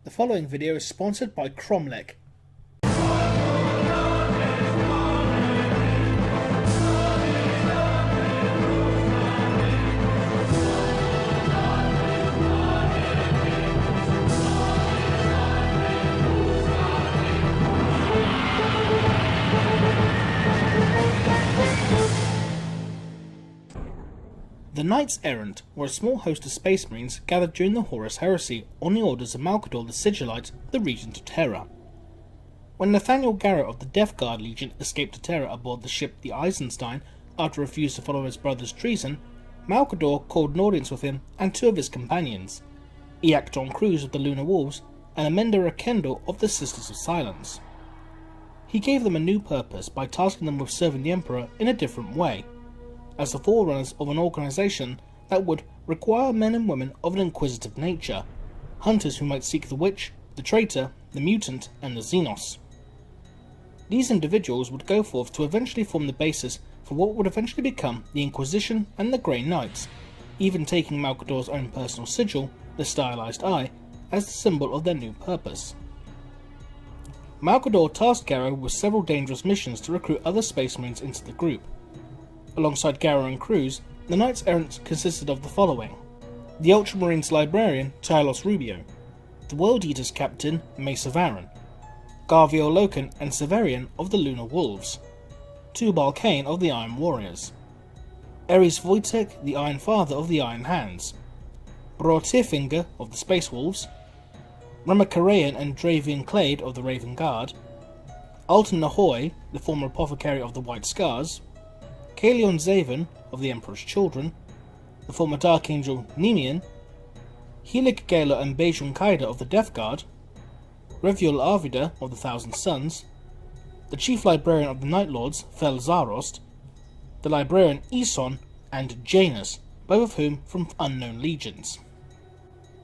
The following video is sponsored by Cromlech. The Knights Errant were a small host of Space Marines gathered during the Horus Heresy on the orders of Malcador the Sigillite, the Regent of Terra. When Nathaniel Garrow of the Death Guard Legion escaped to Terra aboard the ship the Eisenstein after refusing to follow his brother's treason, Malcador called an audience with him and two of his companions, Eacton Cruz of the Lunar Wolves and Amenda Rakendor of the Sisters of Silence. He gave them a new purpose by tasking them with serving the Emperor in a different way, as the forerunners of an organisation that would require men and women of an inquisitive nature, hunters who might seek the witch, the traitor, the mutant, and the Xenos. These individuals would go forth to eventually form the basis for what would eventually become the Inquisition and the Grey Knights, even taking Malcador's own personal sigil, the Stylized Eye, as the symbol of their new purpose. Malcador tasked Garrow with several dangerous missions to recruit other Space Marines into the group. Alongside Garrow and Cruz, the Knights Errant consisted of the following: the Ultramarines Librarian Tylos Rubio, the World Eaters Captain Mesa Varan, Garvio Loken and Severian of the Lunar Wolves, Tubal Cain of the Iron Warriors, Ares Wojtek, the Iron Father of the Iron Hands, Bror Tierfinger of the Space Wolves, Ramacarayan and Dravian Clade of the Raven Guard, Alton Nahoy, the former Apothecary of the White Scars, Kalion Zaven of the Emperor's Children, the former Dark Angel Nemean, Helig Gala and Bejun Kaida of the Death Guard, Reviol Arvida of the Thousand Suns, the Chief Librarian of the Night Lords, Fel Zarost, the Librarian Eson, and Janus, both of whom from unknown legions.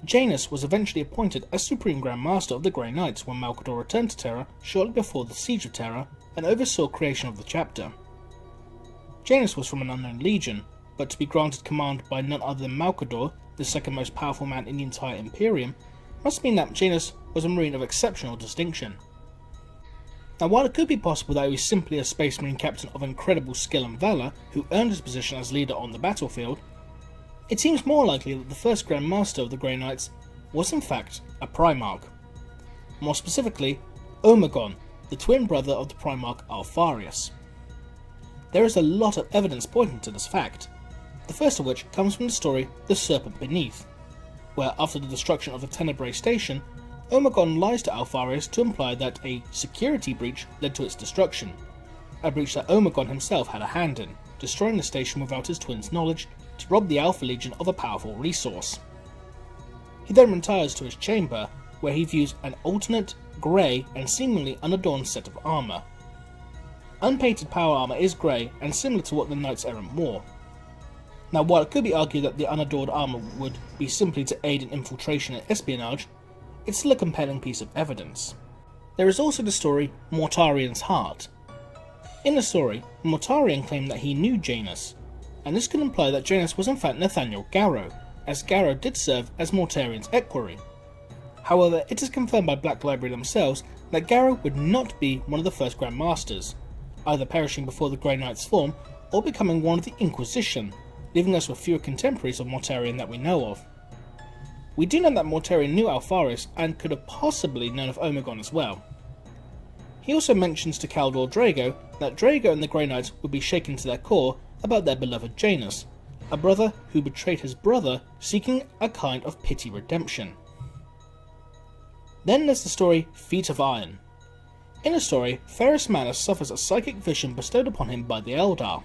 Janus was eventually appointed as Supreme Grand Master of the Grey Knights when Malcador returned to Terra shortly before the Siege of Terra and oversaw creation of the chapter. Janus was from an unknown legion, but to be granted command by none other than Malcador, the second most powerful man in the entire Imperium, must mean that Janus was a Marine of exceptional distinction. Now, while it could be possible that he was simply a Space Marine captain of incredible skill and valour who earned his position as leader on the battlefield, it seems more likely that the first Grand Master of the Grey Knights was in fact a Primarch. More specifically, Omegon, the twin brother of the Primarch Alfarius. There is a lot of evidence pointing to this fact, the first of which comes from the story The Serpent Beneath, where after the destruction of the Tenebrae station, Omegon lies to Alfarius to imply that a security breach led to its destruction, a breach that Omegon himself had a hand in, destroying the station without his twin's knowledge to rob the Alpha Legion of a powerful resource. He then retires to his chamber, where he views an alternate, grey and seemingly unadorned set of armour. Unpainted power armour is grey and similar to what the Knights Errant wore. Now, while it could be argued that the unadorned armour would be simply to aid in infiltration and espionage, it's still a compelling piece of evidence. There is also the story Mortarian's Heart. In the story, Mortarian claimed that he knew Janus, and this could imply that Janus was in fact Nathaniel Garrow, as Garrow did serve as Mortarian's equerry. However, it is confirmed by Black Library themselves that Garrow would not be one of the first Grand Masters, either perishing before the Grey Knights form or becoming one of the Inquisition, leaving us with fewer contemporaries of Mortarian that we know of. We do know that Mortarian knew Alfarius and could have possibly known of Omegon as well. He also mentions to Caldor Drago that Drago and the Grey Knights would be shaken to their core about their beloved Janus, a brother who betrayed his brother, seeking a kind of pity redemption. Then there's the story Feet of Iron. In the story, Ferrus Manus suffers a psychic vision bestowed upon him by the Eldar.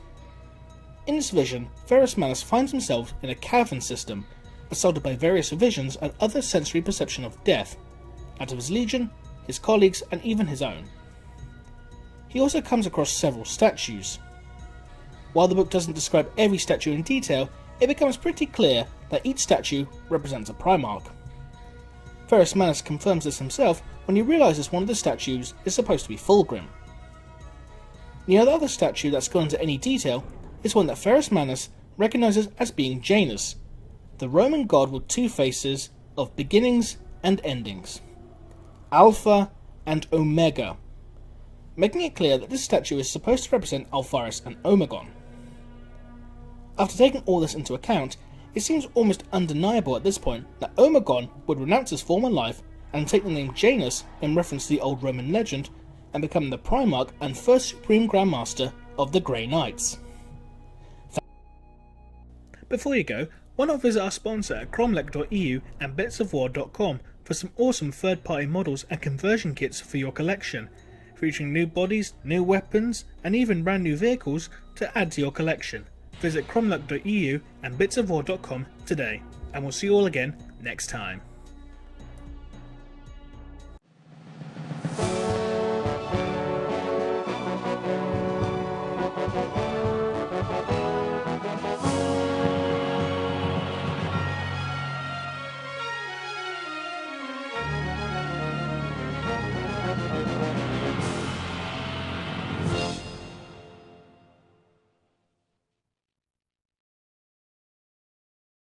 In this vision, Ferrus Manus finds himself in a cavern system, assaulted by various visions and other sensory perception of death, that of his legion, his colleagues, and even his own. He also comes across several statues. While the book doesn't describe every statue in detail, it becomes pretty clear that each statue represents a Primarch. Ferrus Manus confirms this himself when he realises one of the statues is supposed to be Fulgrim. The other statue that's gone into any detail is one that Ferrus Manus recognises as being Janus, the Roman god with two faces of beginnings and endings. Alpha and Omega, making it clear that this statue is supposed to represent Alpharis and Omegon. After taking all this into account, it seems almost undeniable at this point that Omegon would renounce his former life and take the name Janus in reference to the old Roman legend and become the Primarch and first Supreme Grandmaster of the Grey Knights. Before you go, why not visit our sponsor at cromlech.eu and bitsofwar.com for some awesome third-party models and conversion kits for your collection, featuring new bodies, new weapons, and even brand new vehicles to add to your collection. Visit cromlech.eu and bitsofwar.com today, and we'll see you all again next time.